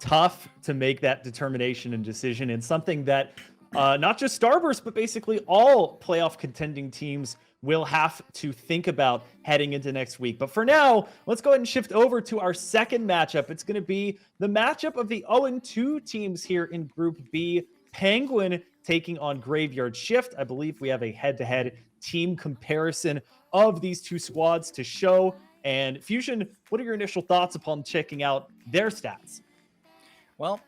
tough to make that determination and decision, and something that not just Starburst, but basically all playoff contending teams will have to think about heading into next week. But for now, let's go ahead and shift over to our second matchup. It's going to be the matchup of the 0-2 teams here in Group B. Penguin taking on Graveyard Shift. I believe we have a head-to-head team comparison of these two squads to show. And Fusion, what are your initial thoughts upon checking out their stats? Well,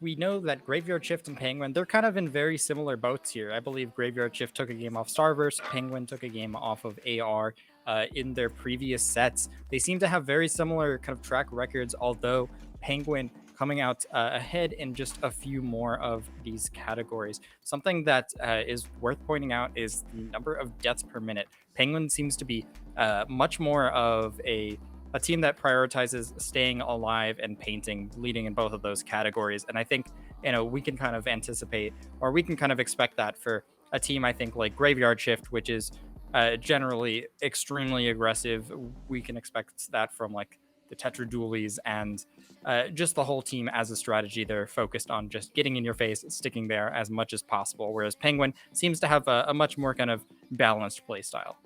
we know that Graveyard Shift and Penguin, they're kind of in very similar boats here. I believe Graveyard Shift took a game off Starburst, Penguin took a game off of AR in their previous sets. They seem to have very similar kind of track records, although Penguin coming out ahead in just a few more of these categories. Something that is worth pointing out is the number of deaths per minute. Penguin seems to be much more of a team that prioritizes staying alive and painting, leading in both of those categories. And I think, we can kind of anticipate, or we can kind of expect that for a team, I think, like Graveyard Shift, which is generally extremely aggressive. We can expect that from like the Tetra Dualies and just the whole team as a strategy. They're focused on just getting in your face, sticking there as much as possible. Whereas Penguin seems to have a much more kind of balanced play style.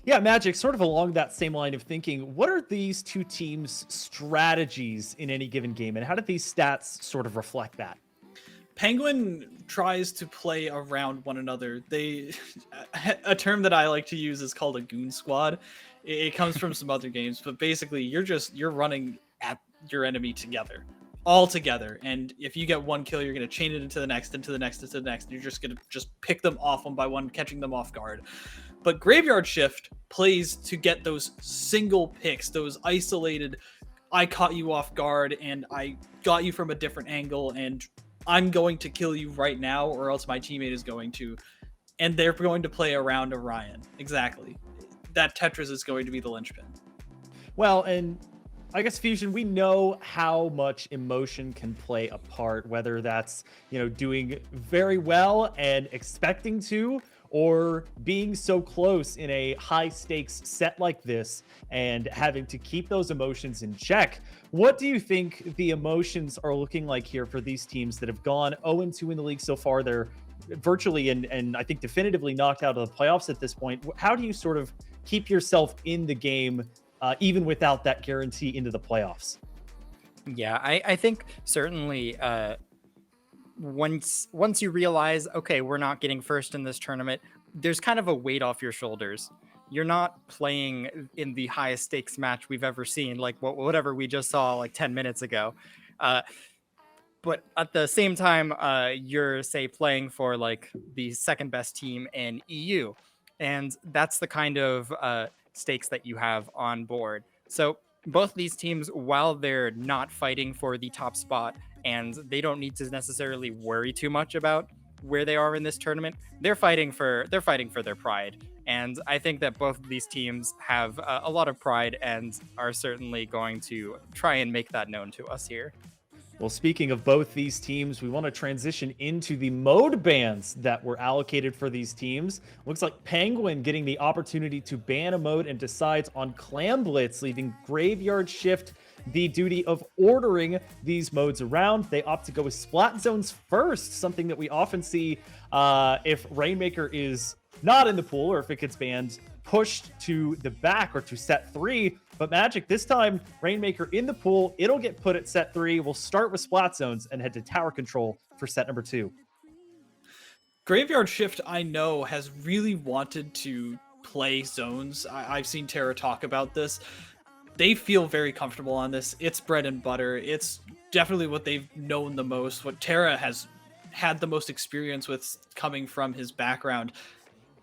Yeah, Magic, sort of along that same line of thinking, what are these two teams' strategies in any given game, and how do these stats sort of reflect that? Penguin tries to play around one another. A term that I like to use is called a goon squad. It comes from some other games, but basically you're running at your enemy together, all together. And if you get one kill, you're going to chain it into the next, into the next, into the next. And you're just going to just pick them off one by one, catching them off guard. But Graveyard Shift plays to get those single picks, those isolated, I caught you off guard and I got you from a different angle and I'm going to kill you right now or else my teammate is going to. And they're going to play around Orion. Exactly. That Tetris is going to be the linchpin. Well, and I guess, Fusion, we know how much emotion can play a part, whether that's, doing very well and expecting to, or being so close in a high stakes set like this and having to keep those emotions in check. What do you think the emotions are looking like here for these teams that have gone 0-2 in the league so far? They're virtually and I think definitively knocked out of the playoffs at this point. How do you sort of keep yourself in the game even without that guarantee into the playoffs? Yeah, I think certainly once you realize, okay, we're not getting first in this tournament, there's kind of a weight off your shoulders. You're not playing in the highest stakes match we've ever seen, like whatever we just saw like 10 minutes ago. But at the same time, you're, say, playing for like the second best team in EU. And that's the kind of stakes that you have on board. So both these teams, while they're not fighting for the top spot and they don't need to necessarily worry too much about where they are in this tournament, they're fighting for their pride. And I think that both of these teams have a lot of pride and are certainly going to try and make that known to us here. Well, speaking of both these teams, we want to transition into the mode bans that were allocated for these teams. Looks like Penguin getting the opportunity to ban a mode and decides on Clam Blitz, leaving Graveyard Shift the duty of ordering these modes around. They opt to go with Splat Zones first, something that we often see if Rainmaker is not in the pool or if it gets banned, pushed to the back or to set 3. But Magic, this time, Rainmaker in the pool, it'll get put at set 3. We'll start with Splat Zones and head to Tower Control for set number 2. Graveyard Shift, I know, has really wanted to play zones. I've seen Tara talk about this. They feel very comfortable on this. It's bread and butter. It's definitely what they've known the most, what Tara has had the most experience with coming from his background.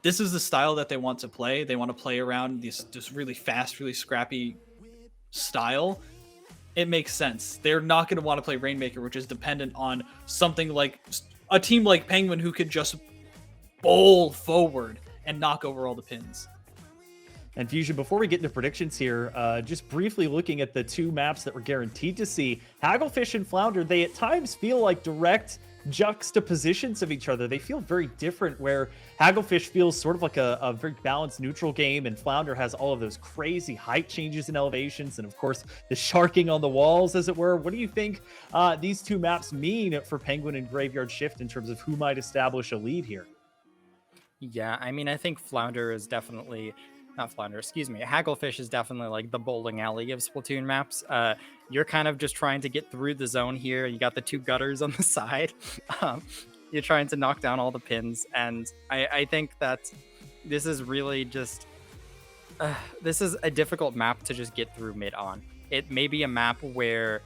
This is the style that they want to play. They want to play around this really fast, really scrappy style. It makes sense. They're not going to want to play Rainmaker, which is dependent on something like a team like Penguin who could just bowl forward and knock over all the pins. And Fusion, before we get into predictions here, just briefly looking at the two maps that we're guaranteed to see, Hagglefish and Flounder, they at times feel like direct juxtapositions of each other. They feel very different, where Hagglefish feels sort of like a very balanced neutral game, and Flounder has all of those crazy height changes and elevations, and of course the sharking on the walls, as it were. What do you think these two maps mean for Penguin and Graveyard Shift in terms of who might establish a lead here? Yeah, I mean, I think Flounder is definitely not Flounder, excuse me. Hagglefish is definitely like the bowling alley of Splatoon maps. You're kind of just trying to get through the zone here. You got the two gutters on the side. You're trying to knock down all the pins, and I think that this is really just this is a difficult map to just get through mid on. It may be a map where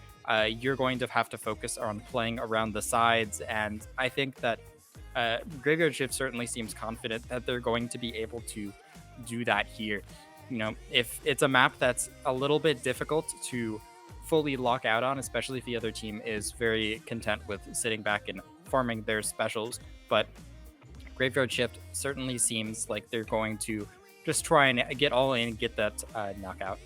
you're going to have to focus on playing around the sides, and I think that Graveyard Shift certainly seems confident that they're going to be able to do that here. You know, if it's a map that's a little bit difficult to fully lock out on, especially if the other team is very content with sitting back and farming their specials, but Graveyard Shift certainly seems like they're going to just try and get all in and get that knockout.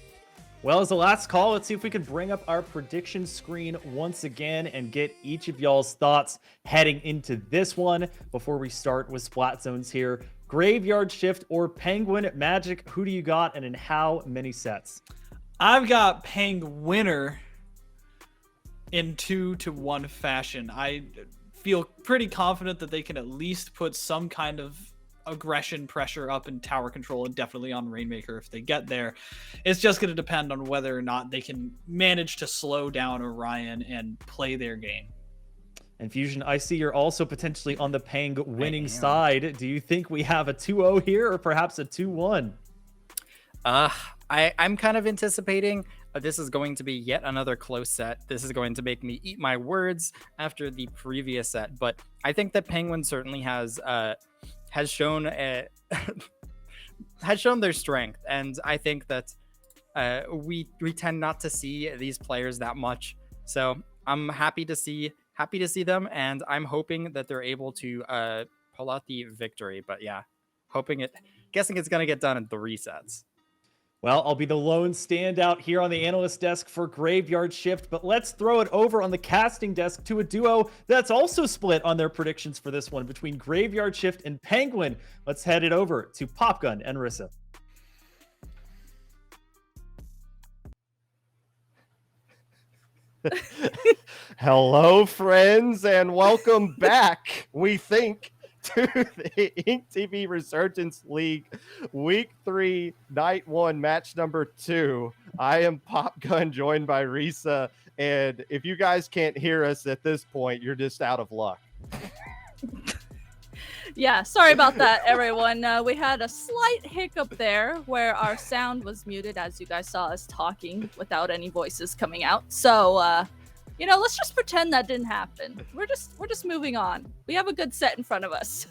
Well, as the last call, let's see if we can bring up our prediction screen once again and get each of y'all's thoughts heading into this one before we start with Splat Zones here. Graveyard Shift or Penguin? Magic, who do you got, and in how many sets? I've got Penguinner in 2-1 fashion. I feel pretty confident that they can at least put some kind of aggression pressure up in tower control, and definitely on Rainmaker if they get there. It's just going to depend on whether or not they can manage to slow down Orion and play their game. And Fusion, I see you're also potentially on the Peng winning side. Do you think we have a 2-0 here, or perhaps a 2-1? I'm kind of anticipating this is going to be yet another close set. This is going to make me eat my words after the previous set, but I think that Penguin certainly has shown has shown their strength, and I think that we tend not to see these players that much. So I'm happy to see them, and I'm hoping that they're able to pull out the victory. But yeah, guessing it's gonna get done in 3 sets. Well, I'll be the lone standout here on the analyst desk for Graveyard Shift, but let's throw it over on the casting desk to a duo that's also split on their predictions for this one between Graveyard Shift and Penguin. Let's head it over to Popgun and Rissa. Hello, friends, and welcome back, we think, to the InkTV Resurgence League Week 3, Night 1, Match number 2. I am Popgun, joined by Rissa, and if you guys can't hear us at this point, you're just out of luck. Yeah, sorry about that, everyone. We had a slight hiccup there where our sound was muted, as you guys saw us talking without any voices coming out. So, let's just pretend that didn't happen. We're just moving on. We have a good set in front of us.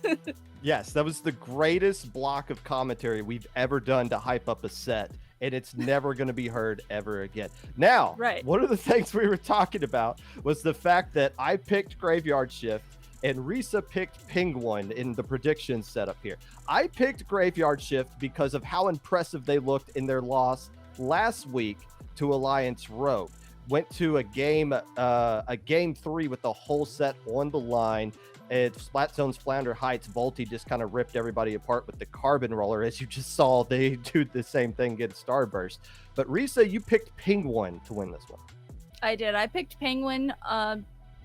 Yes, that was the greatest block of commentary we've ever done to hype up a set, and it's never going to be heard ever again. Now, right. One of the things we were talking about was the fact that I picked Graveyard Shift and Rissa picked Penguin in the prediction setup here. I picked Graveyard Shift because of how impressive they looked in their loss last week to Alliance Rogue. Went to a game 3 with the whole set on the line. At Splat Zone's Flounder Heights, Volty just kind of ripped everybody apart with the carbon roller. As you just saw, they do the same thing, get Starburst. But Rissa, you picked Penguin to win this one. I did. I picked Penguin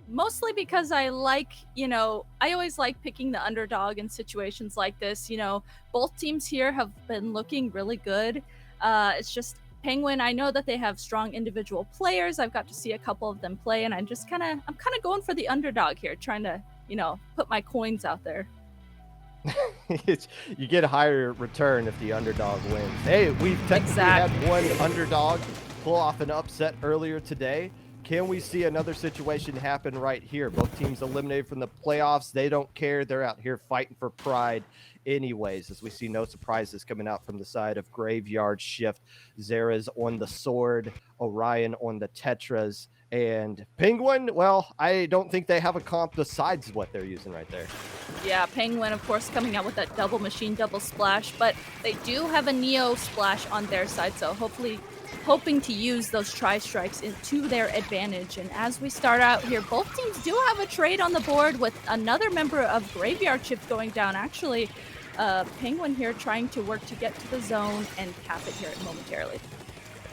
mostly because I always like picking the underdog in situations like this. Both teams here have been looking really good. It's just Penguin, I know that they have strong individual players. I've got to see a couple of them play, and I'm kind of going for the underdog here, trying to, put my coins out there. You get a higher return if the underdog wins. Hey, we've technically had one underdog pull off an upset earlier today. Can we see another situation happen right here? Both teams eliminated from the playoffs. They don't care. They're out here fighting for pride anyways, as we see no surprises coming out from the side of Graveyard Shift. Zera's on the sword, Orion on the Tetras, and Penguin, well, I don't think they have a comp besides what they're using right there. Yeah, Penguin, of course, coming out with that double machine, double splash, but they do have a Neo splash on their side, so hopefully hoping to use those tri-strikes to their advantage. And as we start out here, both teams do have a trade on the board with another member of Graveyard Shift going down. Actually, Penguin here trying to work to get to the zone and cap it here momentarily.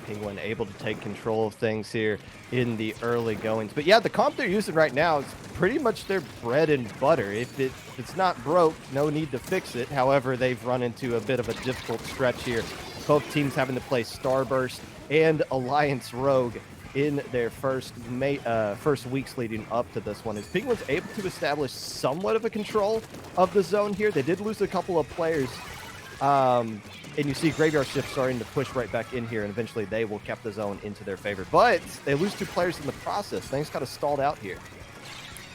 Penguin able to take control of things here in the early goings. But yeah, the comp they're using right now is pretty much their bread and butter. If it's not broke, no need to fix it. However, they've run into a bit of a difficult stretch here. Both teams having to play Starburst and Alliance Rogue in their first weeks leading up to this one. Is Penguin's able to establish somewhat of a control of the zone here? They did lose a couple of players. And you see Graveyard Shift starting to push right back in here, and eventually they will cap the zone into their favor. But they lose 2 players in the process. Things kind of stalled out here.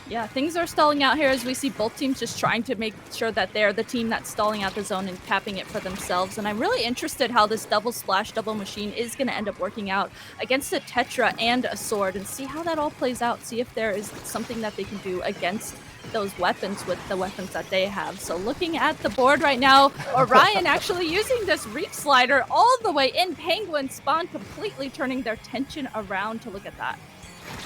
Yeah, things are stalling out here as we see both teams just trying to make sure that they're the team that's stalling out the zone and capping it for themselves. And I'm really interested how this double splash, double machine is going to end up working out against a Tetra and a Sword, and see how that all plays out. See if there is something that they can do against those weapons with the weapons that they have. So looking at the board right now, Orion actually using this Reef Slider all the way in. Penguin spawn completely turning their tension around to look at that.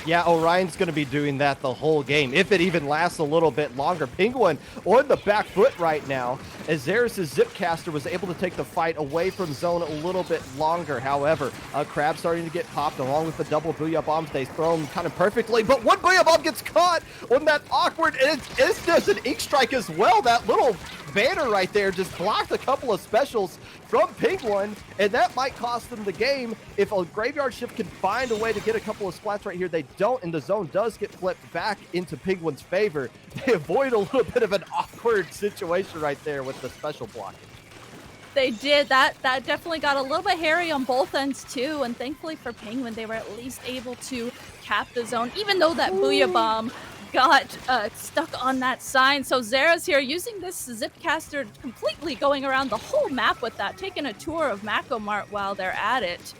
Yeah, Orion's going to be doing that the whole game, if it even lasts a little bit longer. Penguin on the back foot right now, as Zeris' Zipcaster was able to take the fight away from zone a little bit longer. However, Crab starting to get popped along with the double Booyah Bombs. They throw them kind of perfectly, but one Booyah Bomb gets caught on that awkward, and it's just an Ink Strike as well. That little banner right there just blocked a couple of specials from Penguin, and that might cost them the game. If a Graveyard Shift can find a way to get a couple of splats right here, they don't, and the zone does get flipped back into Penguin's favor. They avoid a little bit of an awkward situation right there with the special block. They did. That definitely got a little bit hairy on both ends too, and thankfully for Penguin, they were at least able to cap the zone, even though that Booyah Bomb got stuck on that sign. So Zera's here using this Zipcaster, completely going around the whole map with that, taking a tour of Mako Mart while they're at it.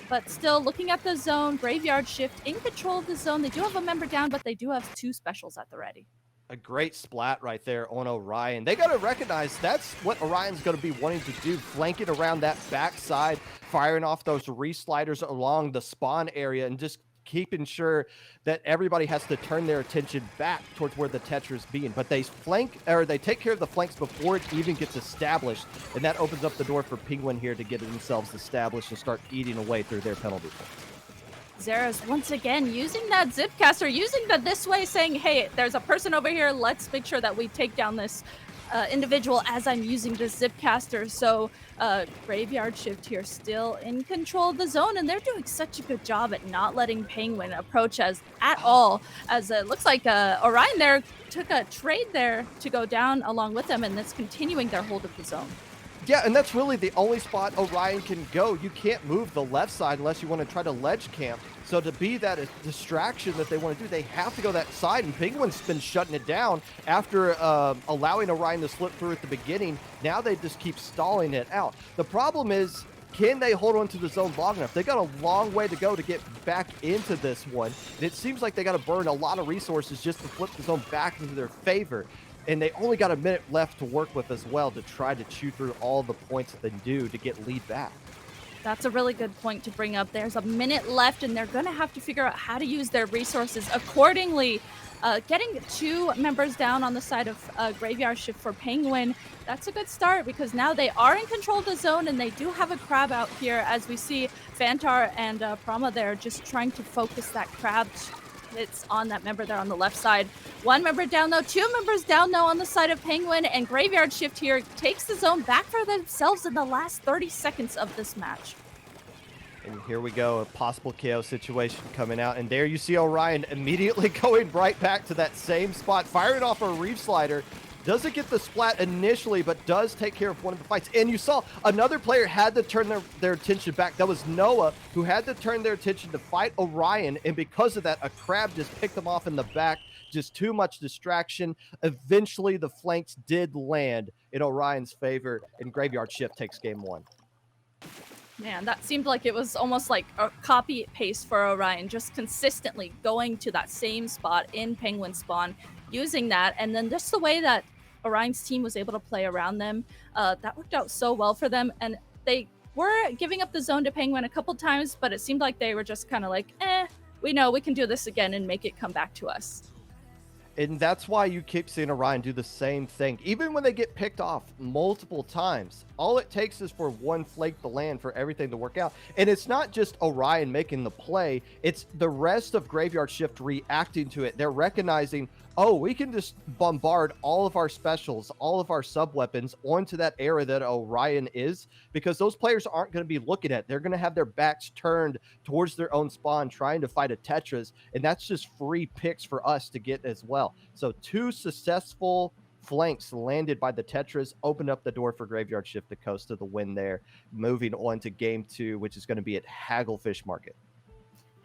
But still looking at the zone, Graveyard Shift in control of the zone. They do have a member down, but they do have 2 specials at the ready. A great splat right there on Orion. They got to recognize that's what Orion's going to be wanting to do, flanking around that backside, firing off those re-sliders along the spawn area, and just keeping sure that everybody has to turn their attention back towards where the Tetra's being. But they take care of the flanks before it even gets established, and that opens up the door for Penguin here to get themselves established and start eating away through their penalty points. Zera's once again using that Zipcaster, using the this way, saying, hey, there's a person over here, let's make sure that we take down this individual as I'm using the Zipcaster. So Graveyard Shift here still in control of the zone, and they're doing such a good job at not letting Penguin approach us at all, as it looks like Orion there took a trade there to go down along with them, and that's continuing their hold of the zone. Yeah, and that's really the only spot Orion can go. You can't move the left side unless you want to try to ledge camp. So to be that distraction that they want to do, they have to go that side, and Penguin's been shutting it down after allowing Orion to slip through at the beginning. Now they just keep stalling it out. The problem is, can they hold on to the zone long enough? They got a long way to go to get back into this one, and it seems like they got to burn a lot of resources just to flip the zone back into their favor. And they only got a minute left to work with as well to try to chew through all the points that they do to get lead back. That's a really good point to bring up. There's a minute left, and they're going to have to figure out how to use their resources accordingly. Getting 2 members down on the side of Graveyard Shift for Penguin, that's a good start because now they are in control of the zone, and they do have a crab out here, as we see Fantar and Prama there just trying to focus that crab. It's on that member there on the left side. 1 member down though, 2 members down though on the side of Penguin, and Graveyard Shift here takes the zone back for themselves in the last 30 seconds of this match. And here we go, a possible KO situation coming out, and there you see Orion immediately going right back to that same spot, firing off a Reef Slider. Doesn't get the splat initially, but does take care of one of the fights. And you saw another player had to turn their attention back. That was Noah, who had to turn their attention to fight Orion. And because of that, a crab just picked them off in the back. Just too much distraction. Eventually, the flanks did land in Orion's favor, and Graveyard Shift takes game 1. Man, that seemed like it was almost like a copy paste for Orion, just consistently going to that same spot in Penguin spawn, using that, and then just the way that Orion's team was able to play around them, that worked out so well for them, and they were giving up the zone to Penguin a couple times, but it seemed like they were just kind of like, we know we can do this again and make it come back to us. And that's why you keep seeing Orion do the same thing. Even when they get picked off multiple times, all it takes is for one flake to land for everything to work out. And it's not just Orion making the play, it's the rest of Graveyard Shift reacting to it. They're recognizing, oh, we can just bombard all of our specials, all of our sub-weapons onto that area that Orion is, because those players aren't going to be looking at it. They're going to have their backs turned towards their own spawn trying to fight a Tetris, and that's just free picks for us to get as well. So 2 successful flanks landed by the Tetris opened up the door for Graveyard Shift to coast to the win there. Moving on to game 2, which is going to be at Hagglefish Market.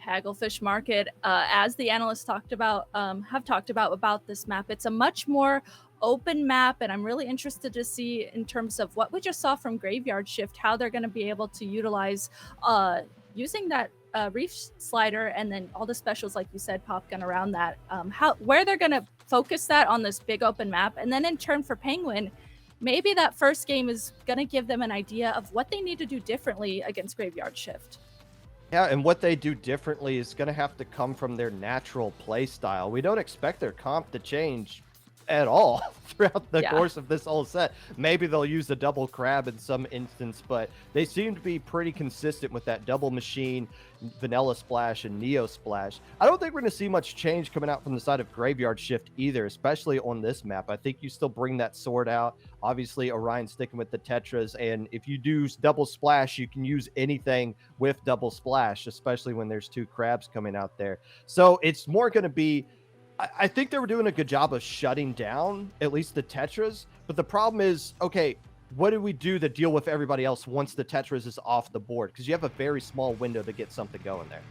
Hagglefish Market, as the analysts have talked about this map, it's a much more open map, and I'm really interested to see in terms of what we just saw from Graveyard Shift, how they're going to be able to utilize using that reef slider and then all the specials, like you said, Pop Gun around that, where they're going to focus that on this big open map. And then in turn for Penguin, maybe that first game is going to give them an idea of what they need to do differently against Graveyard Shift. Yeah, and what they do differently is going to have to come from their natural play style. We don't expect their comp to change at all throughout the course of this whole set. Maybe they'll use the double crab in some instance, but they seem to be pretty consistent with that double machine, vanilla splash, and neo splash. I don't think we're going to see much change coming out from the side of Graveyard Shift either, especially on this map. I think you still bring that sword out. Obviously, Orion sticking with the Tetras, and if you do double splash, you can use anything with double splash, especially when there's 2 crabs coming out there. So it's more going to be, I think they were doing a good job of shutting down at least the Tetras, but the problem is, okay, what do we do to deal with everybody else once the Tetras is off the board? Because you have a very small window to get something going there.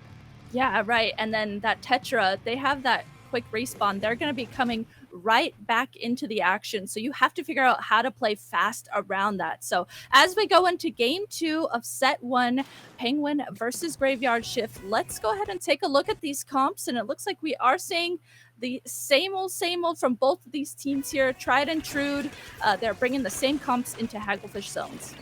Yeah, right. And then that Tetra, they have that quick respawn. They're going to be coming right back into the action. So you have to figure out how to play fast around that. So as we go into game 2 of set 1, Penguin versus Graveyard Shift, let's go ahead and take a look at these comps. And it looks like we are seeing the same old from both of these teams here. Tried and true. They're bringing the same comps into Hagglefish zones.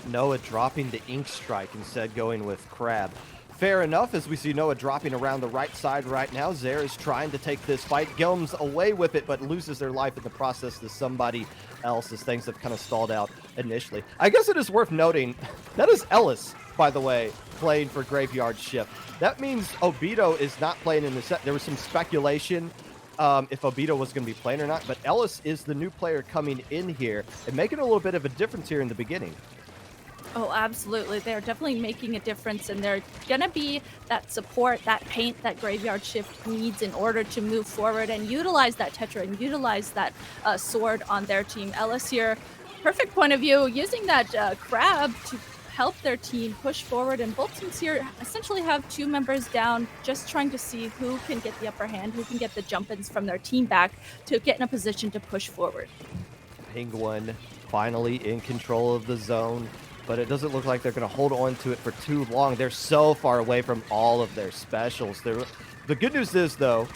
Noah dropping the Ink Strike instead going with Crab. Fair enough, as we see Noah dropping around the right side right now. Zer is trying to take this fight. Gilms away with it, but loses their life in the process to somebody else as things have kind of stalled out initially. I guess it is worth noting, that is Ellis, by the way, playing for Graveyard Shift. That means Obito is not playing in the set. There was some speculation if Obito was going to be playing or not, but Ellis is the new player coming in here and making a little bit of a difference here in the beginning. Oh, absolutely. They're definitely making a difference, and they're going to be that support, that paint that Graveyard Shift needs in order to move forward and utilize that Tetra and utilize that sword on their team. Ellis here, perfect point of view, using that crab to help their team push forward, and both teams here essentially have 2 members down, just trying to see who can get the upper hand, who can get the jump-ins from their team back to get in a position to push forward. Penguin finally in control of the zone, but it doesn't look like they're going to hold on to it for too long. They're so far away from all of their specials. The good news is, though,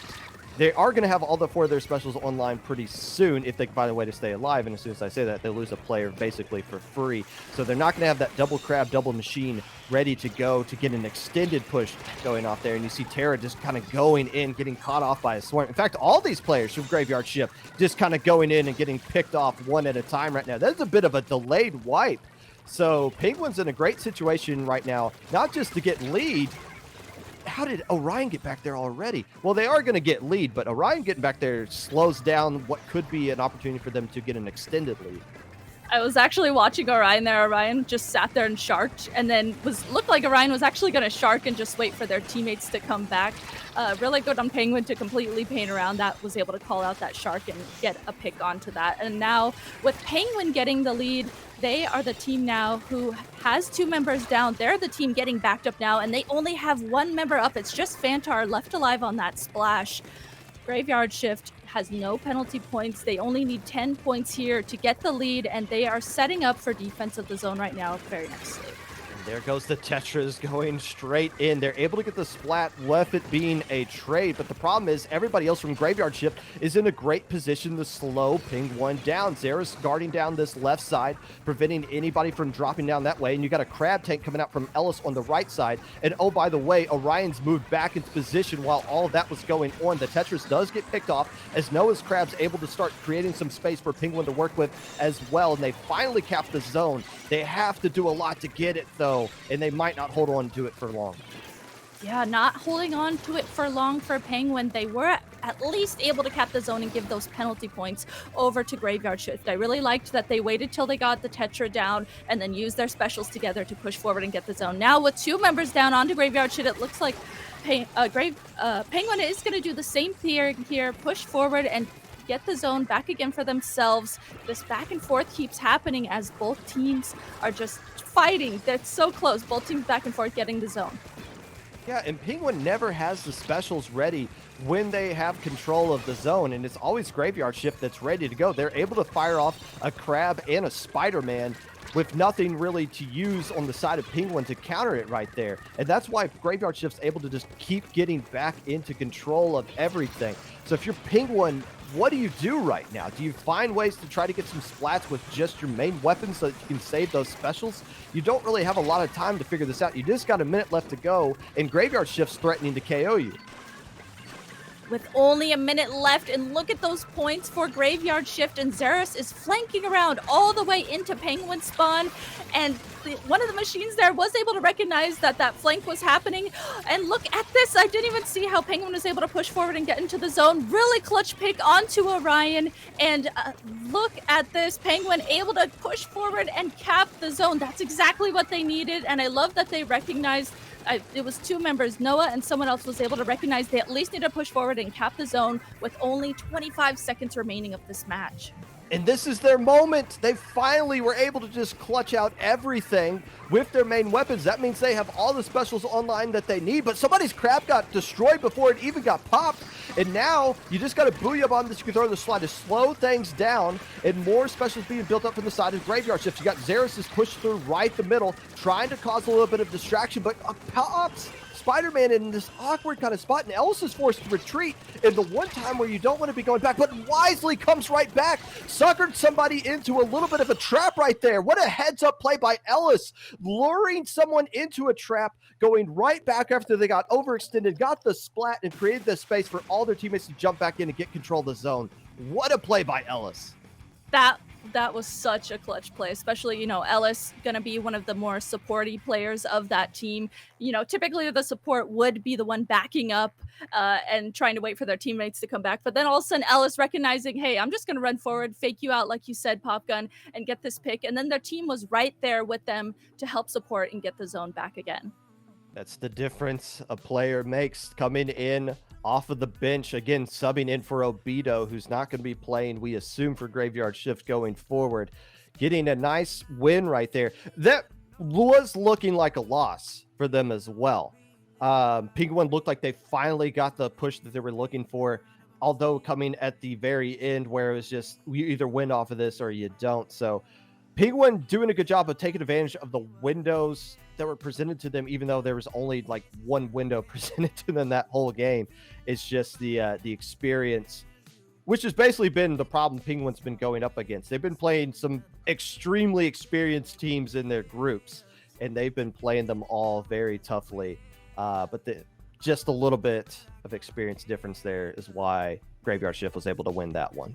they are going to have all the 4 of their specials online pretty soon if they can find a way to stay alive. And as soon as I say that, they lose a player basically for free. So they're not going to have that double crab, double machine ready to go to get an extended push going off there. And you see Terra just kind of going in, getting caught off by a swarm. In fact, all these players from Graveyard Shift just kind of going in and getting picked off one at a time right now. That's a bit of a delayed wipe. So Penguin's in a great situation right now, not just to get lead. How did Orion get back there already? Well, they are going to get lead, but Orion getting back there slows down what could be an opportunity for them to get an extended lead. I was actually watching Orion there. Orion just sat there and sharked, and then looked like Orion was actually going to shark and just wait for their teammates to come back. Really good on Penguin to completely paint around that, was able to call out that shark and get a pick onto that. And now with Penguin getting the lead, they are the team now who has 2 members down. They're the team getting backed up now, and they only have 1 member up. It's just Fantar left alive on that splash. Graveyard Shift has no penalty points. They only need 10 points here to get the lead, and they are setting up for defense of the zone right now very nicely. There goes the Tetras going straight in. They're able to get the splat, left it being a trade, but the problem is everybody else from Graveyard Shift is in a great position to slow Penguin down. Xeris guarding down this left side, preventing anybody from dropping down that way, and you got a Crab Tank coming out from Ellis on the right side, and oh, by the way, Orion's moved back into position while all of that was going on. The Tetris does get picked off as Noah's Crab's able to start creating some space for Penguin to work with as well, and they finally cap the zone. They have to do a lot to get it, though, and they might not hold on to it for long. Yeah, not holding on to it for long for Penguin. They were at least able to cap the zone and give those penalty points over to Graveyard Shift. I really liked that they waited till they got the Tetra down and then used their specials together to push forward and get the zone. Now with 2 members down onto Graveyard Shift, it looks like Penguin is going to do the same thing here, push forward and get the zone back again for themselves. This back and forth keeps happening as both teams are just fighting. They're so close. Both teams back and forth getting the zone. Yeah, and Penguin never has the specials ready when they have control of the zone, and it's always Graveyard Shift that's ready to go. They're able to fire off a Crab and a Spider-Man with nothing really to use on the side of Penguin to counter it right there. And that's why Graveyard Shift's able to just keep getting back into control of everything. So if you're Penguin, what do you do right now? Do you find ways to try to get some splats with just your main weapons so that you can save those specials? You don't really have a lot of time to figure this out. You just got a minute left to go, and Graveyard Shift's threatening to KO you. With only a minute left, and look at those points for Graveyard Shift, and Xeris is flanking around all the way into Penguin spawn, and one of the machines there was able to recognize that that flank was happening, and look at this. I didn't even see how Penguin was able to push forward and get into the zone. Really clutch pick onto Orion, and look at this. Penguin able to push forward and cap the zone. That's exactly what they needed, and I love that they recognized it was 2 members, Noah and someone else, was able to recognize they at least need to push forward and cap the zone with only 25 seconds remaining of this match. And this is their moment. They finally were able to just clutch out everything with their main weapons. That means they have all the specials online that they need, but somebody's Crab got destroyed before it even got popped. And now you just got a Booyah Bomb that you can throw in the slide to slow things down, and more specials being built up from the side of Graveyard Shift. You got Xeris is pushed through right the middle, trying to cause a little bit of distraction, but pops Spider-Man in this awkward kind of spot, and Ellis is forced to retreat in the one time where you don't want to be going back, but wisely comes right back, suckered somebody into a little bit of a trap right there. What a heads-up play by Ellis, luring someone into a trap, going right back after they got overextended, got the splat, and created the space for all their teammates to jump back in and get control of the zone. What a play by Ellis. That was such a clutch play, especially, you know, Ellis going to be one of the more supporty players of that team. You know, typically the support would be the one backing up and trying to wait for their teammates to come back. But then all of a sudden Ellis recognizing, hey, I'm just going to run forward, fake you out, like you said, Pop Gun, and get this pick. And then their team was right there with them to help support and get the zone back again. That's the difference a player makes coming in off of the bench, again, subbing in for Obito, who's not going to be playing, we assume, for Graveyard Shift going forward. Getting a nice win right there. That was looking like a loss for them as well. Penguin looked like they finally got the push that they were looking for, although coming at the very end where it was just, you either win off of this or you don't. So Penguin doing a good job of taking advantage of the windows that were presented to them, even though there was only like one window presented to them that whole game. It's just the experience, which has basically been the problem Penguin's been going up against. They've been playing some extremely experienced teams in their groups, and they've been playing them all very toughly. But just a little bit of experience difference there is why Graveyard Shift was able to win that one.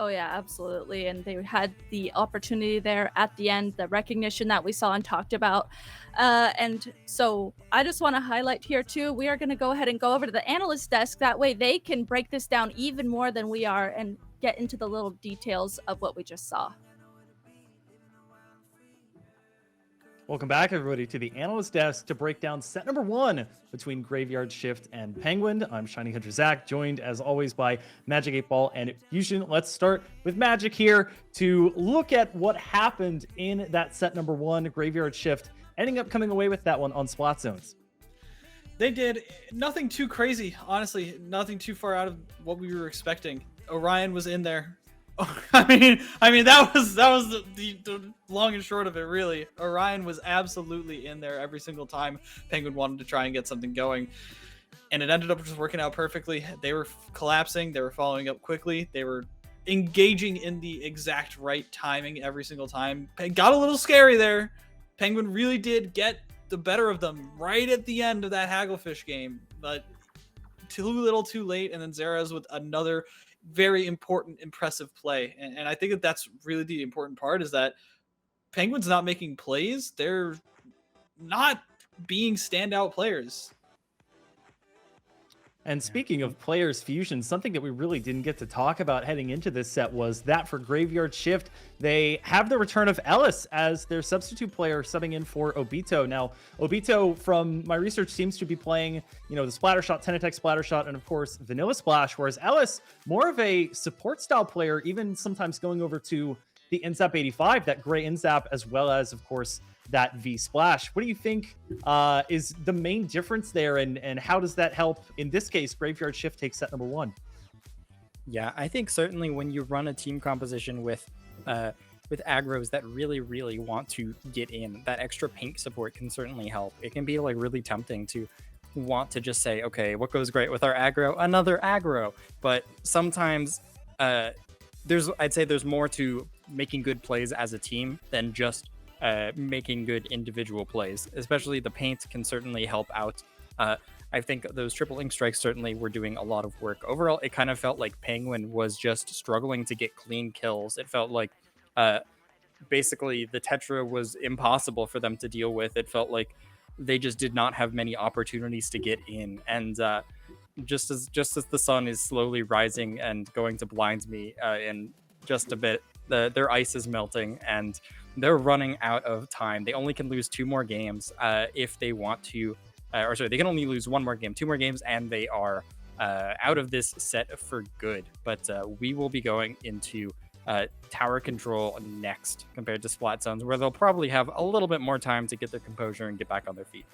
Oh yeah, absolutely. And they had the opportunity there at the end, the recognition that we saw and talked about. And so I just want to highlight here too, we are going to go ahead and go over to the analyst desk. That way they can break this down even more than we are and get into the little details of what we just saw. Welcome back, everybody, to the analyst desk to break down set number 1 between Graveyard Shift and Penguin. I'm Shiny Hunter Zach, joined as always by Magic 8 Ball and Fusion. Let's start with Magic here to look at what happened in that set number 1. Graveyard Shift ending up coming away with that one on Splat Zones. They did nothing too crazy, honestly, nothing too far out of what we were expecting. Orion was in there. I mean that was the long and short of it. Really, Orion was absolutely in there every single time Penguin wanted to try and get something going, and it ended up just working out perfectly. They were collapsing, they were following up quickly, they were engaging in the exact right timing every single time. Got a little scary there. Penguin really did get the better of them right at the end of that hagglefish game, but too little too late, and then Zeras with another very important, impressive play. And I think that that's really the important part, is that Penguin's not making plays. They're not being standout players. And speaking of players fusion, something that we really didn't get to talk about heading into this set was that for Graveyard Shift, they have the return of Ellis as their substitute player subbing in for Obito. Now, Obito, from my research, seems to be playing, the Splattershot, 10 attack Splattershot, and of course, Vanilla Splash, whereas Ellis, more of a support style player, even sometimes going over to the Inzap 85, that gray Inzap, as well as, of course, that V Splash. What do you think is the main difference there, and how does that help, in this case, Graveyard Shift takes set number 1? Yeah, I think certainly when you run a team composition with aggros that really, really want to get in, that extra pink support can certainly help. It can be like really tempting to want to just say, okay, what goes great with our aggro? Another aggro. But sometimes I'd say there's more to making good plays as a team than just making good individual plays. Especially the paint can certainly help out. I think those triple ink strikes certainly were doing a lot of work. Overall, it kind of felt like Penguin was just struggling to get clean kills. It felt like basically the Tetra was impossible for them to deal with. It felt like they just did not have many opportunities to get in. And just as the sun is slowly rising and going to blind me in just a bit, their ice is melting and they're running out of time. They only can lose 2 more games if they want to, they can only lose 1 more game, 2 more games, and they are out of this set for good. But we will be going into tower control next compared to Splat Zones, where they'll probably have a little bit more time to get their composure and get back on their feet.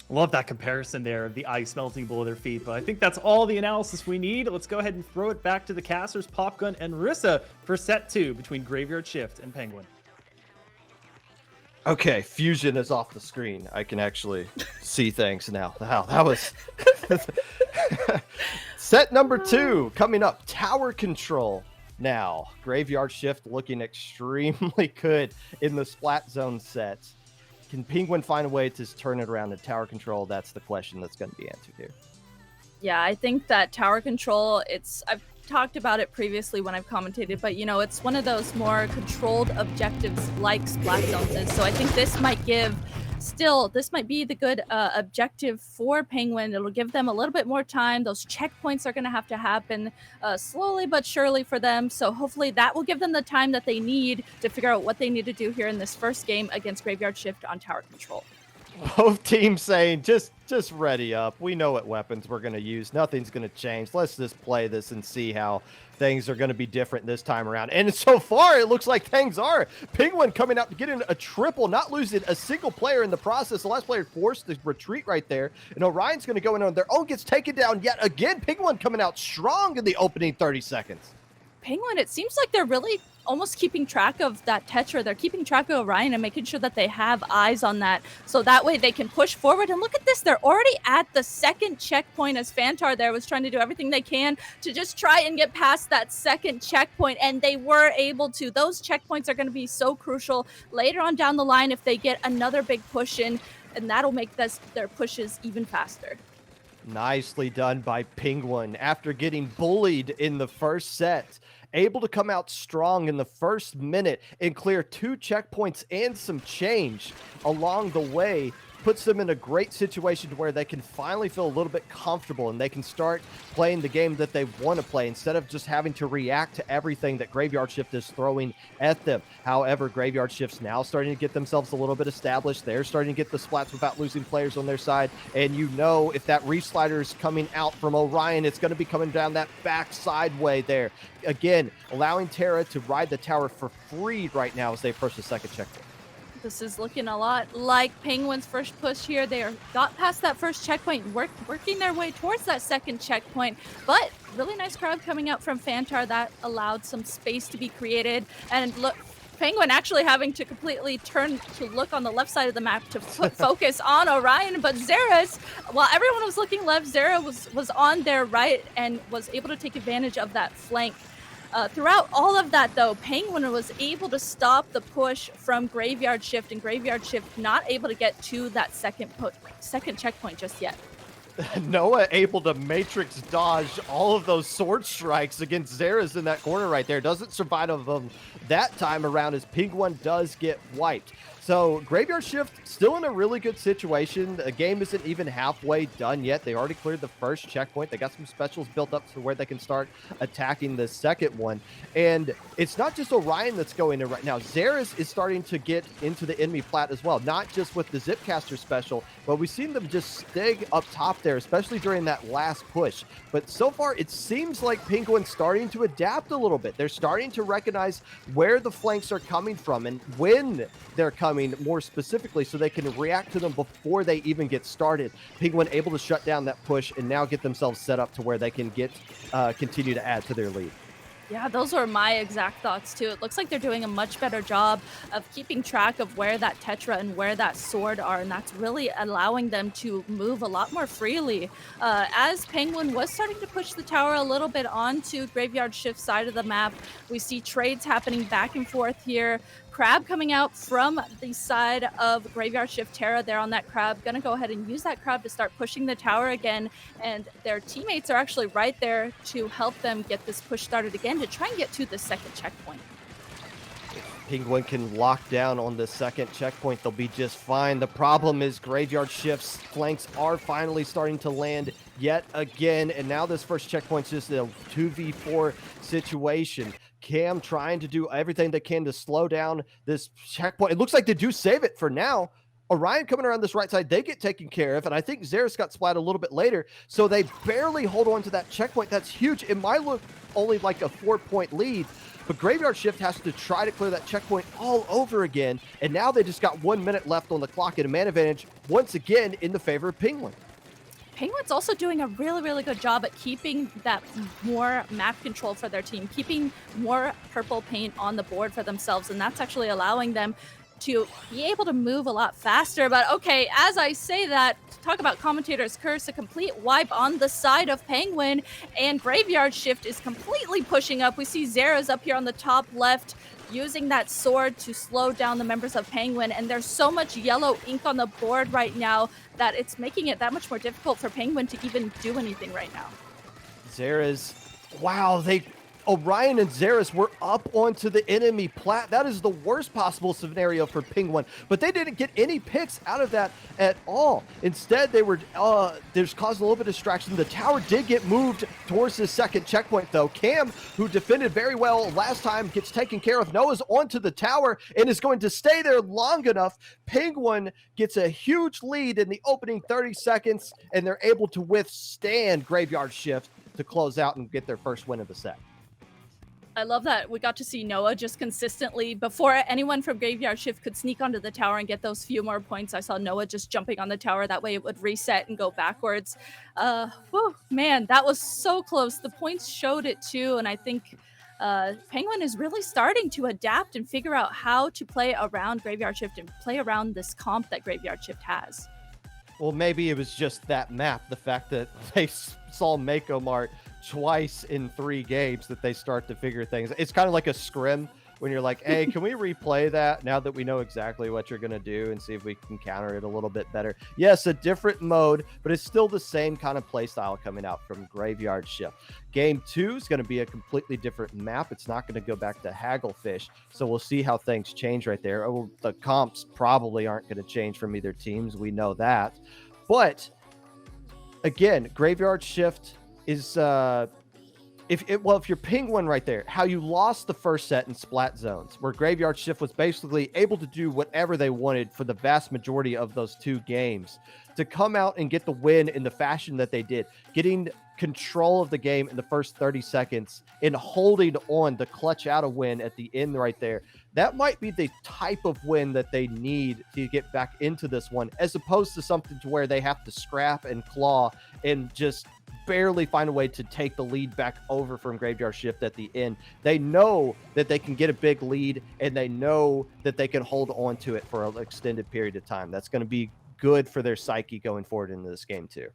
Love that comparison there of the ice melting below their feet, but I think that's all the analysis we need. Let's go ahead and throw it back to the casters, Popgun and Rissa, for set 2 between Graveyard Shift and Penguin. Okay, fusion is off the screen. I can actually see things now. Wow, that was set number 2 coming up. Tower control. Now, Graveyard Shift looking extremely good in the Splat Zone set. Can Penguin find a way to turn it around to tower control? That's the question that's going to be answered here. Yeah, I think that tower control, I've talked about it previously when I've commentated, but it's one of those more controlled objectives like Splat Zones is. So I think this might be the good objective for Penguin. It'll give them a little bit more time. Those checkpoints are going to happen slowly but surely for them. So hopefully that will give them the time that they need to figure out what they need to do here in this first game against Graveyard Shift on tower control. Both teams saying, just ready up. We know what weapons we're going to use. Nothing's going to change. Let's just play this and see how things are going to be different this time around. And so far, it looks like things are. Penguin coming out to get in a triple, not losing a single player in the process. The last player forced to retreat right there. And Orion's going to go in on their own, gets taken down yet again. Penguin coming out strong in the opening 30 seconds. Penguin, it seems like they're really almost keeping track of that Tetra. They're keeping track of Orion and making sure that they have eyes on that, so that way they can push forward. And look at this, they're already at the second checkpoint, as Fantar there was trying to do everything they can to just try and get past that second checkpoint, and they were able to. Those checkpoints are going to be so crucial later on down the line if they get another big push in, and that'll make their pushes even faster. Nicely done by Penguin after getting bullied in the first set. Able to come out strong in the first minute and clear 2 checkpoints and some change along the way. Puts them in a great situation to where they can finally feel a little bit comfortable and they can start playing the game that they want to play instead of just having to react to everything that Graveyard Shift is throwing at them. However, Graveyard Shift's now starting to get themselves a little bit established. They're starting to get the splats without losing players on their side. And if that reef slider is coming out from Orion, it's going to be coming down that back sideway there. Again, allowing Terra to ride the tower for free right now as they approach the second checkpoint. This is looking a lot like Penguin's first push here. They got past that first checkpoint, working their way towards that second checkpoint. But really nice crowd coming out from Fantar that allowed some space to be created. And look, Penguin actually having to completely turn to look on the left side of the map to focus on Orion. But Xera's, while everyone was looking left, Xera was on their right and was able to take advantage of that flank. Throughout all of that, though, Penguin was able to stop the push from Graveyard Shift, and Graveyard Shift not able to get to that second checkpoint just yet. Noah able to matrix dodge all of those sword strikes against Xera's in that corner right there. Doesn't survive of them that time around as Penguin does get wiped. So Graveyard Shift still in a really good situation. The game isn't even halfway done yet. They already cleared the first checkpoint. They got some specials built up to where they can start attacking the second one. And it's not just Orion that's going in right now. Xera's is starting to get into the enemy plat as well. Not just with the Zipcaster special, but we've seen them just stay up top there, especially during that last push. But so far, it seems like Penguin's starting to adapt a little bit. They're starting to recognize where the flanks are coming from and when they're coming more specifically, so they can react to them before they even get started. Penguin able to shut down that push and now get themselves set up to where they can get continue to add to their lead. Yeah, those were my exact thoughts too. It looks like they're doing a much better job of keeping track of where that Tetra and where that sword are, and that's really allowing them to move a lot more freely. As Penguin was starting to push the tower a little bit onto Graveyard Shift side of the map, we see trades happening back and forth here. Crab coming out from the side of Graveyard Shift. Terra there on that Crab. Gonna go ahead and use that Crab to start pushing the tower again. And their teammates are actually right there to help them get this push started again to try and get to the second checkpoint. Penguin can lock down on the second checkpoint, they'll be just fine. The problem is Graveyard Shift's flanks are finally starting to land yet again. And now this first checkpoint's just a 2v4 situation. Cam trying to do everything they can to slow down this checkpoint. It looks like they do save it for now. Orion coming around this right side, they get taken care of, and I think Xera's got splat a little bit later, so they barely hold on to that checkpoint. That's huge. It might look only like a 4-point lead, but Graveyard Shift has to try to clear that checkpoint all over again, and now they just got 1 minute left on the clock and a man advantage once again in the favor of Penguin. Penguin's also doing a really, really good job at keeping that more map control for their team, keeping more purple paint on the board for themselves, and that's actually allowing them to be able to move a lot faster. But okay, as I say that, talk about commentator's curse, a complete wipe on the side of Penguin, and Graveyard Shift is completely pushing up. We see Xera's up here on the top left, using that sword to slow down the members of Penguin, and there's so much yellow ink on the board right now that it's making it that much more difficult for Penguin to even do anything right now. Xera's, wow, Orion and Xera's were up onto the enemy plat. That is the worst possible scenario for Penguin, but they didn't get any picks out of that at all. Instead, they were there's caused a little bit of distraction. The tower did get moved towards the second checkpoint, though. Cam, who defended very well last time, gets taken care of. Noah's onto the tower and is going to stay there long enough. Penguin gets a huge lead in the opening 30 seconds, and they're able to withstand Graveyard Shift to close out and get their first win of the set. I love that we got to see Noah just consistently, before anyone from Graveyard Shift could sneak onto the tower and get those few more points, I saw Noah just jumping on the tower. That way it would reset and go backwards. Whew, man, that was so close. The points showed it too, and I think Penguin is really starting to adapt and figure out how to play around Graveyard Shift and play around this comp that Graveyard Shift has. Well, maybe it was just that map, the fact that they saw Mako Mart twice in 3 games, that they start to figure things. It's kind of like a scrim when you're like, hey, can we replay that now that we know exactly what you're going to do and see if we can counter it a little bit better? Yes, a different mode, but it's still the same kind of play style coming out from Graveyard Shift. Game 2 is going to be a completely different map. It's not going to go back to hagglefish, so we'll see how things change right there. Oh, the comps probably aren't going to change from either teams. We know that. But again, Graveyard Shift is if you're Penguin right there, how you lost the first set in Splat Zones, where Graveyard Shift was basically able to do whatever they wanted for the vast majority of those 2 games, to come out and get the win in the fashion that they did, getting control of the game in the first 30 seconds and holding on to clutch out a win at the end right there. That might be the type of win that they need to get back into this one, as opposed to something to where they have to scrap and claw and just barely find a way to take the lead back over from Graveyard Shift at the end. They know that they can get a big lead, and they know that they can hold on to it for an extended period of time. That's going to be good for their psyche going forward into this game too.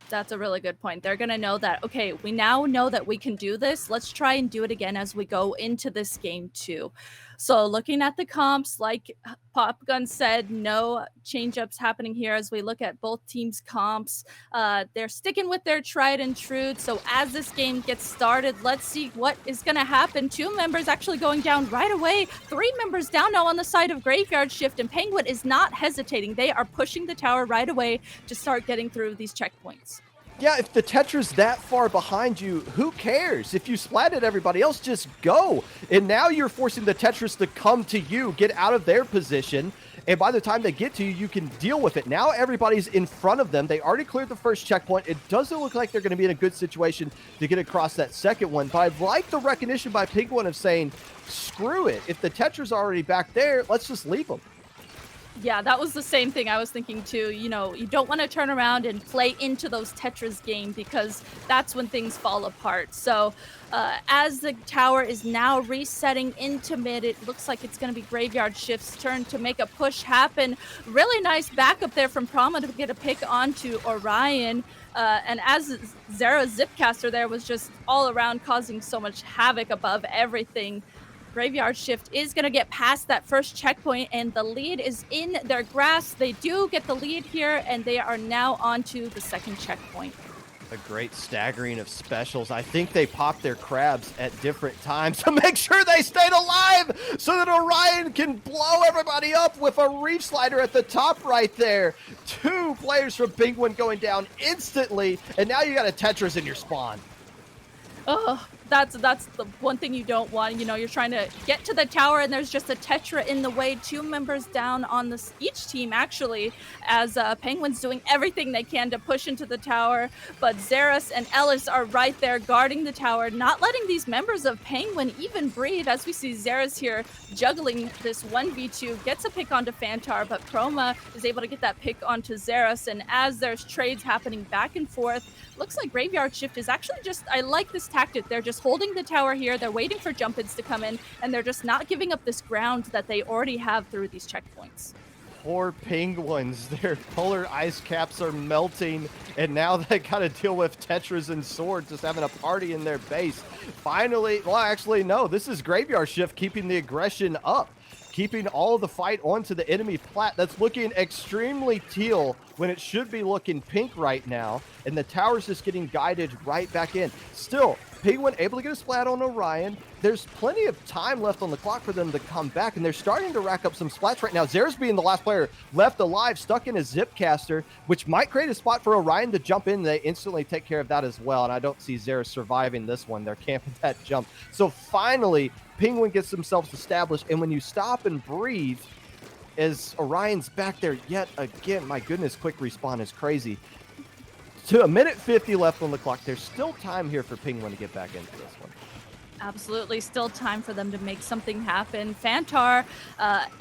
That's a really good point. They're going to know that, okay, we now know that we can do this. Let's try and do it again as we go into this game too. So looking at the comps, like Popgun said, no change-ups happening here as we look at both teams' comps. They're sticking with their tried and true. So as this game gets started, let's see what is going to happen. 2 members actually going down right away. 3 members down now on the side of Graveyard Shift, and Penguin is not hesitating. They are pushing the tower right away to start getting through these checkpoints. Yeah, if the Tetra's that far behind you, who cares? If you splatted everybody else, just go. And now you're forcing the Tetris to come to you, get out of their position, and by the time they get to you, you can deal with it. Now everybody's in front of them. They already cleared the first checkpoint. It doesn't look like they're going to be in a good situation to get across that second one, but I like the recognition by Penguin of saying, screw it. If the Tetra's already back there, let's just leave them. Yeah, that was the same thing I was thinking too. You know, you don't want to turn around and play into those Tetris game, because that's when things fall apart. So as the tower is now resetting into mid, it looks like it's going to be Graveyard Shift's turn to make a push happen. Really nice backup there from Prama to get a pick onto Orion. And as Zera's Zipcaster there was just all around causing so much havoc above everything. Graveyard Shift is going to get past that first checkpoint, and the lead is in their grasp. They do get the lead here, and they are now on to the second checkpoint. A great staggering of specials. I think they popped their crabs at different times to make sure they stayed alive so that Orion can blow everybody up with a Reef Slider at the top right there. 2 players from Penguin going down instantly, and now you got a Tetris in your spawn. Oh, that's the one thing you don't want. You know, you're trying to get to the tower and there's just a Tetra in the way. 2 members down on this each team actually, as Penguin's doing everything they can to push into the tower, but Xeris and Ellis are right there guarding the tower, not letting these members of Penguin even breathe. As we see Xeris here juggling this 1v2, gets a pick onto Fantar, but Chroma is able to get that pick onto Xeris, and as there's trades happening back and forth, looks like Graveyard Shift is actually just, I like this tactic. They're just holding the tower here. They're waiting for jump-ins to come in, and they're just not giving up this ground that they already have through these checkpoints. Poor Penguins. Their polar ice caps are melting, and now they got to deal with Tetras and Sword just having a party in their base. Finally, well, actually, no, this is Graveyard Shift keeping the aggression up, keeping all the fight onto the enemy plat that's looking extremely teal when it should be looking pink right now, and the tower's just getting guided right back in. Still, Penguin able to get a splat on Orion. There's plenty of time left on the clock for them to come back, and they're starting to rack up some splats right now. Xeris being the last player left alive, stuck in a Zipcaster, which might create a spot for Orion to jump in. They instantly take care of that as well, and I don't see Xeris surviving this one. They're camping that jump. So finally, Penguin gets themselves established, and when you stop and breathe, as Orion's back there yet again, my goodness, quick respawn is crazy. To 1:50 left on the clock. There's still time here for Penguin to get back into this one. Absolutely, still time for them to make something happen. Fantar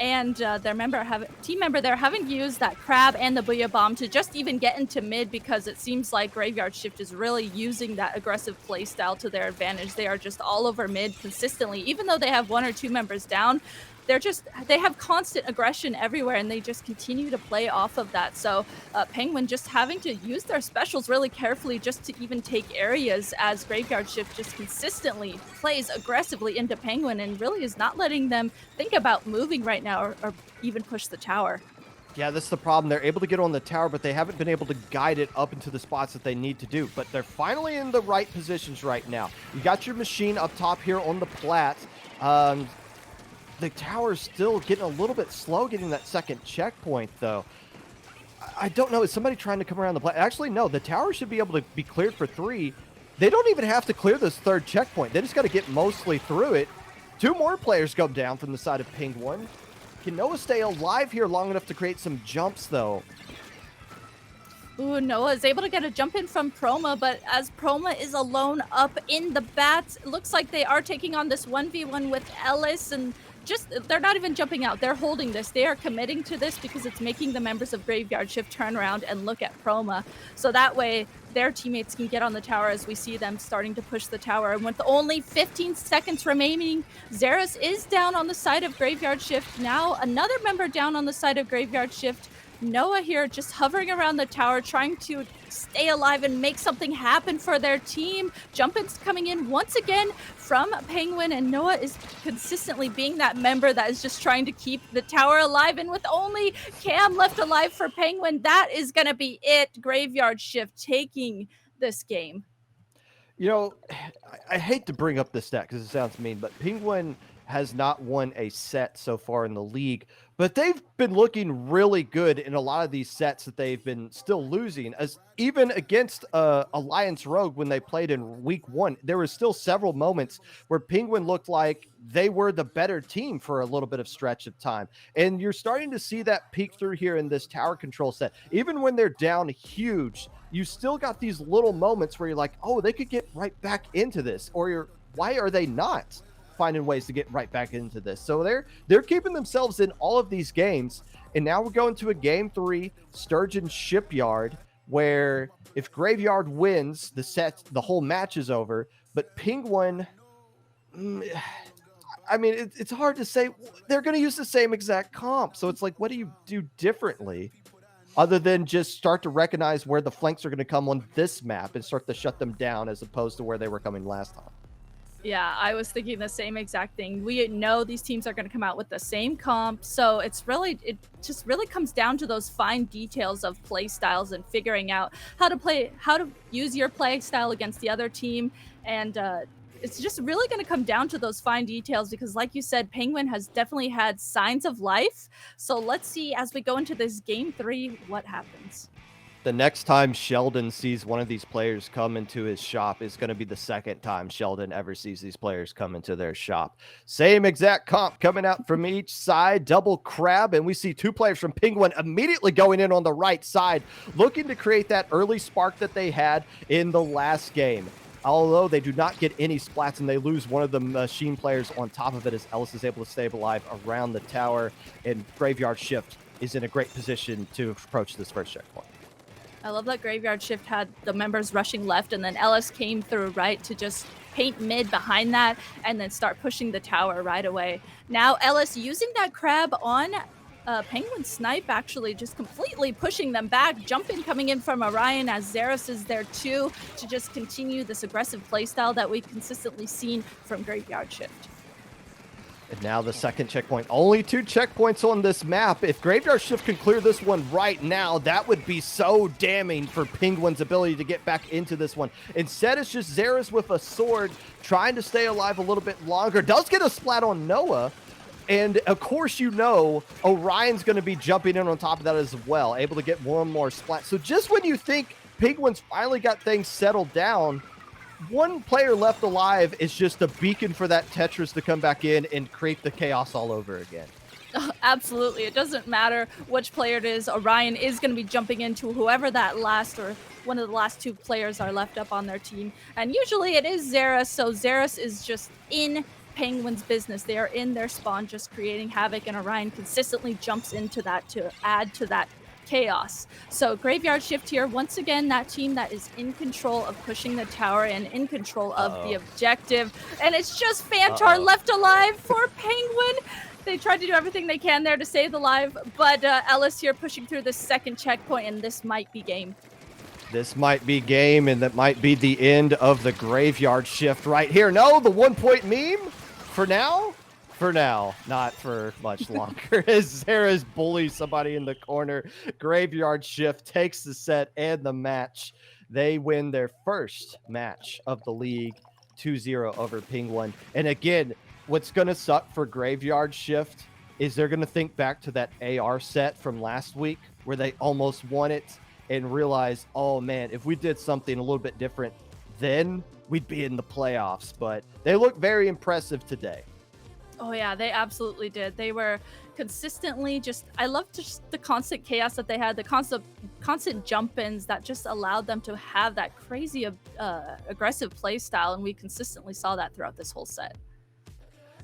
and their team member there having used that crab and the Booyah Bomb to just even get into mid, because it seems like Graveyard Shift is really using that aggressive play style to their advantage. They are just all over mid consistently, even though they have 1 or 2 members down. They have constant aggression everywhere, and they just continue to play off of that. So Penguin just having to use their specials really carefully just to even take areas, as Graveyard Shift just consistently plays aggressively into Penguin and really is not letting them think about moving right now or even push the tower. Yeah, that's the problem. They're able to get on the tower, but they haven't been able to guide it up into the spots that they need to do. But they're finally in the right positions right now. You got your machine up top here on the plat. The tower's still getting a little bit slow getting that second checkpoint, though. I don't know. Is somebody trying to come around the plat? Actually, no. The tower should be able to be cleared for 3. they don't even have to clear this third checkpoint. They just got to get mostly through it. 2 more players go down from the side of Penguin. Can Noah stay alive here long enough to create some jumps, though? Ooh, Noah is able to get a jump in from Proma, but as Proma is alone up in the bats, it looks like they are taking on this 1v1 with Ellis, and they're not even jumping out. They're holding this. They are committing to this because it's making the members of Graveyard Shift turn around and look at Proma. So that way their teammates can get on the tower as we see them starting to push the tower. And with only 15 seconds remaining, Xeris is down on the side of Graveyard Shift. Now another member down on the side of Graveyard Shift. Noah here just hovering around the tower, trying to stay alive and make something happen for their team. Jump-ins coming in once again from Penguin, and Noah is consistently being that member that is just trying to keep the tower alive. And with only Cam left alive for Penguin, that is going to be it. Graveyard Shift taking this game. You know, I hate to bring up this stat because it sounds mean, but Penguin has not won a set so far in the league, but they've been looking really good in a lot of these sets that they've been still losing. As even against Alliance Rogue, when they played in week 1, there were still several moments where Penguin looked like they were the better team for a little bit of stretch of time. And you're starting to see that peek through here in this tower control set. Even when they're down huge, you still got these little moments where you're like, oh, they could get right back into this, or why are they not finding ways to get right back into this? So they're keeping themselves in all of these games. And now we're going to a game 3, Sturgeon Shipyard, where if Graveyard wins the whole match is over. But Penguin, I mean, it's hard to say. They're going to use the same exact comp. So it's like, what do you do differently other than just start to recognize where the flanks are going to come on this map and start to shut them down as opposed to where they were coming last time? Yeah, I was thinking the same exact thing. We know these teams are going to come out with the same comp, so it just really comes down to those fine details of play styles and figuring out how to use your play style against the other team. And it's just really going to come down to those fine details because, like you said, Penguin has definitely had signs of life. So let's see as we go into this game 3 what happens. The next time Sheldon sees one of these players come into his shop is going to be the second time Sheldon ever sees these players come into their shop. Same exact comp coming out from each side, double crab, and we see 2 players from Penguin immediately going in on the right side, looking to create that early spark that they had in the last game. Although they do not get any splats and they lose one of the machine players on top of it as Ellis is able to stay alive around the tower, and Graveyard Shift is in a great position to approach this first checkpoint. I love that Graveyard Shift had the members rushing left, and then Ellis came through right to just paint mid behind that and then start pushing the tower right away. Now Ellis using that crab on Penguin Snipe, actually just completely pushing them back. Jumping coming in from Orion as Xeris is there too to just continue this aggressive playstyle that we've consistently seen from Graveyard Shift. And now the second checkpoint. Only 2 checkpoints on this map. If Graveyard Shift can clear this one right now, that would be so damning for Penguin's ability to get back into this one. Instead, it's just Xeris with a sword trying to stay alive a little bit longer. Does get a splat on Noah. And of course, you know, Orion's going to be jumping in on top of that as well, able to get one more splat. So just when you think Penguin's finally got things settled down, one player left alive is just a beacon for that Tetris to come back in and create the chaos all over again. Absolutely. It doesn't matter which player it is. Orion is going to be jumping into whoever that last or one of the last 2 players are left up on their team. And usually it is Xeris. So Xeris is just in Penguin's business. They are in their spawn just creating havoc, and Orion consistently jumps into that to add to that chaos. So Graveyard Shift here, once again, that team that is in control of pushing the tower and in control of the objective. And it's just Fantar left alive for Penguin. They tried to do everything they can there to save the life, but Ellis here pushing through the second checkpoint, and this might be game. This might be game, and that might be the end of the Graveyard Shift right here. No, the 1-point meme for now. For now, not for much longer. As Xeris bullies somebody in the corner, Graveyard Shift takes the set and the match. They win their first match of the league, 2-0 over Penguin. And again, what's going to suck for Graveyard Shift is they're going to think back to that AR set from last week where they almost won it and realize, oh man, if we did something a little bit different, then we'd be in the playoffs. But they look very impressive today. Oh yeah, they absolutely did. They were consistently I love just the constant chaos that they had, the constant jump-ins that just allowed them to have that crazy aggressive play style, and we consistently saw that throughout this whole set.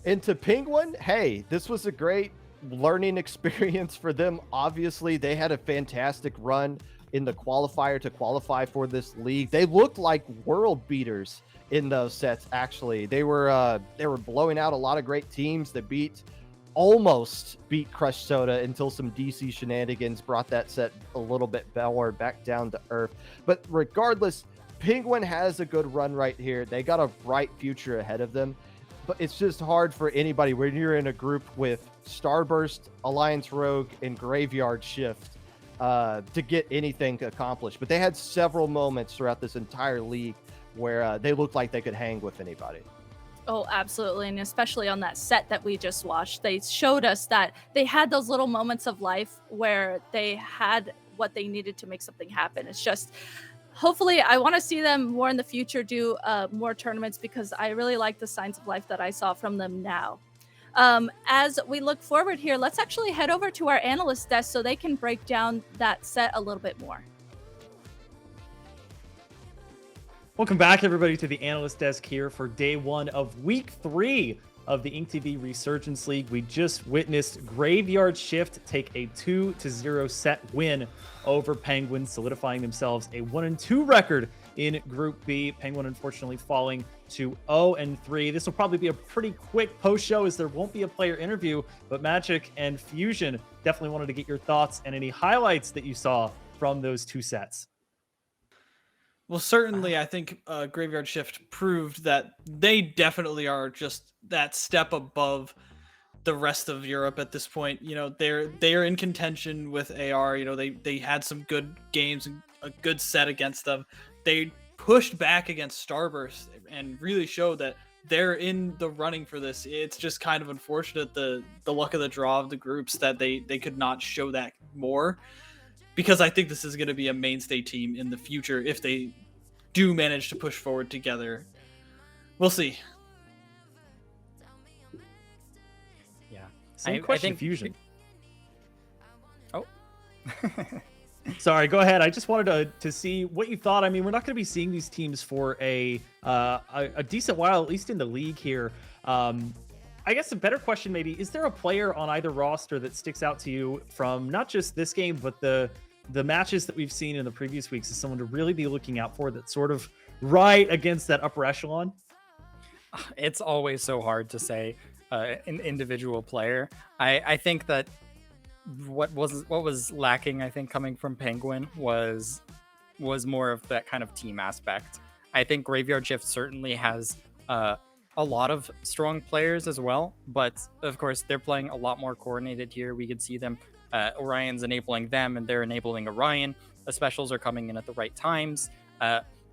And to Penguin, hey, this was a great learning experience for them. Obviously, they had a fantastic run in the qualifier to qualify for this league. They looked like world beaters in those sets. Actually, they were blowing out a lot of great teams that almost beat Crush Soda until some DC shenanigans brought that set a little bit more back down to earth. But regardless, Penguin has a good run right here. They got a bright future ahead of them. But it's just hard for anybody when you're in a group with Starburst, Alliance Rogue, and Graveyard Shift to get anything accomplished. But they had several moments throughout this entire league where they looked like they could hang with anybody. Oh, absolutely. And especially on that set that we just watched, they showed us that they had those little moments of life where they had what they needed to make something happen. It's just, hopefully, I want to see them more in the future do more tournaments, because I really like the signs of life that I saw from them now. As we look forward here, let's actually head over to our analyst desk so they can break down that set a little bit more. Welcome back, everybody, to the analyst desk here for day one of week 3 of the InkTV Resurgence League. We just witnessed Graveyard Shift take a 2-0 set win over Penguin, solidifying themselves a 1-2 record in Group B. Penguin, unfortunately, falling to 0-3. This will probably be a pretty quick post-show, as there won't be a player interview, but Magic and Fusion definitely wanted to get your thoughts and any highlights that you saw from those two sets. Well, certainly, I think Graveyard Shift proved that they definitely are just that step above the rest of Europe at this point. You know, they are in contention with AR. You know, they had some good games and a good set against them. They pushed back against Starburst and really showed that they're in the running for this. It's just kind of unfortunate the luck of the draw of the groups that they could not show that more. Because I think this is going to be a mainstay team in the future if they do manage to push forward together. We'll see. Yeah. Same question, think Fusion. Oh. Sorry, go ahead. I just wanted to see what you thought. I mean, we're not going to be seeing these teams for a decent while, at least in the league here. I guess a better question maybe, is there a player on either roster that sticks out to you from not just this game, but the matches that we've seen in the previous weeks, as someone to really be looking out for that's sort of right against that upper echelon? It's always so hard to say an individual player. I think that what was lacking, I think, coming from Penguin was more of that kind of team aspect. I think Graveyard Shift certainly has a lot of strong players as well, but of course they're playing a lot more coordinated here. We could see them, Orion's enabling them and they're enabling Orion. The specials are coming in at the right times.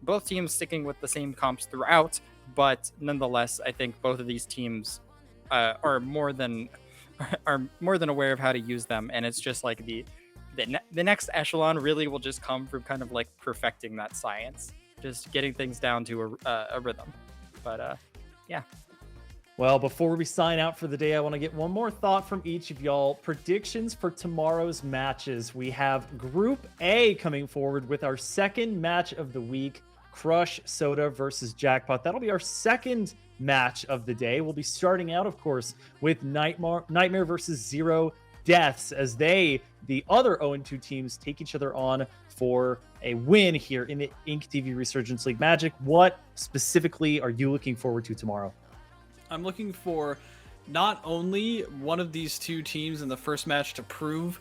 Both teams sticking with the same comps throughout, but nonetheless, I think both of these teams are more than aware of how to use them, and it's just like the next echelon really will just come from kind of like perfecting that science, just getting things down to a rhythm. But yeah. Well, before we sign out for the day, I want to get one more thought from each of y'all. Predictions for tomorrow's matches. We have Group A coming forward with our second match of the week, Crush Soda versus Jackpot. That'll be our second match of the day. We'll be starting out, of course, with Nightmare versus Zero Deaths, as the other 0-2 teams, take each other on for a win here in the InkTV Resurgence League. Magic, what specifically are you looking forward to tomorrow? I'm looking for not only one of these two teams in the first match to prove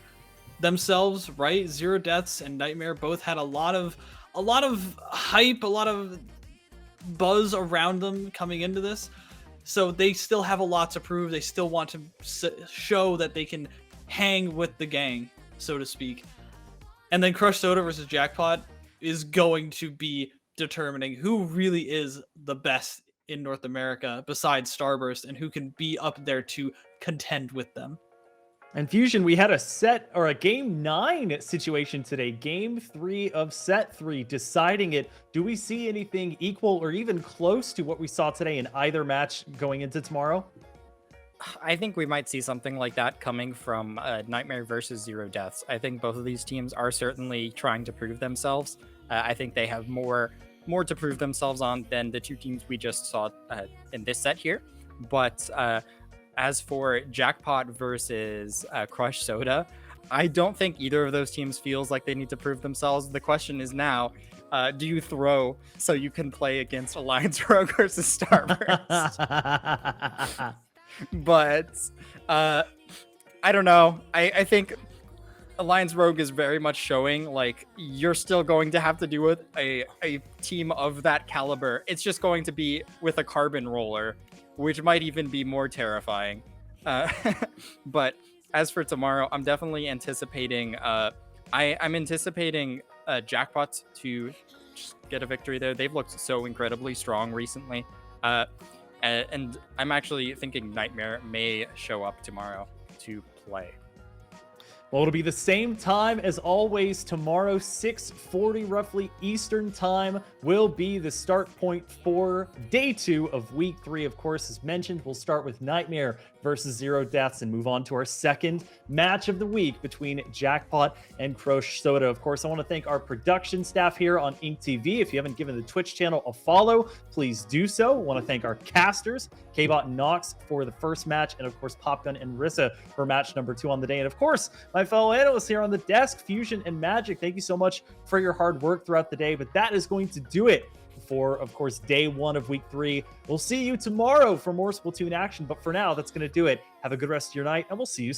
themselves, right? Zero Deaths and Nightmare both had a lot of hype, a lot of buzz around them coming into this. So they still have a lot to prove. They still want to show that they can hang with the gang, so to speak. And then Crush Soda versus Jackpot is going to be determining who really is the best in North America besides Starburst, and who can be up there to contend with them. And Fusion, we had a set or a game 9 situation today. Game 3 of set 3, deciding it. Do we see anything equal or even close to what we saw today in either match going into tomorrow? I think we might see something like that coming from Nightmare versus Zero Deaths. I think both of these teams are certainly trying to prove themselves. I think they have more to prove themselves on than the two teams we just saw in this set here. But as for Jackpot versus Crush Soda, I don't think either of those teams feels like they need to prove themselves. The question is now, do you throw so you can play against Alliance Rogue versus Starburst? But I don't know. I think Alliance Rogue is very much showing like you're still going to have to deal with a team of that caliber. It's just going to be with a carbon roller, which might even be more terrifying. But as for tomorrow, I'm definitely anticipating. I'm anticipating Jackpot to just get a victory there. They've looked so incredibly strong recently. And I'm actually thinking Nightmare may show up tomorrow to play. Well, it'll be the same time as always tomorrow, 6:40 roughly Eastern time will be the start point for day 2 of week 3. Of course, as mentioned, we'll start with Nightmare versus Zero Deaths and move on to our second match of the week between Jackpot and Crush Soda. Of course, I want to thank our production staff here on InkTV. If you haven't given the Twitch channel a follow, please do so. I want to thank our casters, Kbot and Nox for the first match, and of course, Popgun and Rissa for match number 2 on the day. And of course, my fellow analysts here on the desk, Fusion and Magic, thank you so much for your hard work throughout the day. But that is going to do it for, of course, day 1 of week 3. We'll see you tomorrow for more Splatoon action. But for now, that's going to do it. Have a good rest of your night, and we'll see you soon.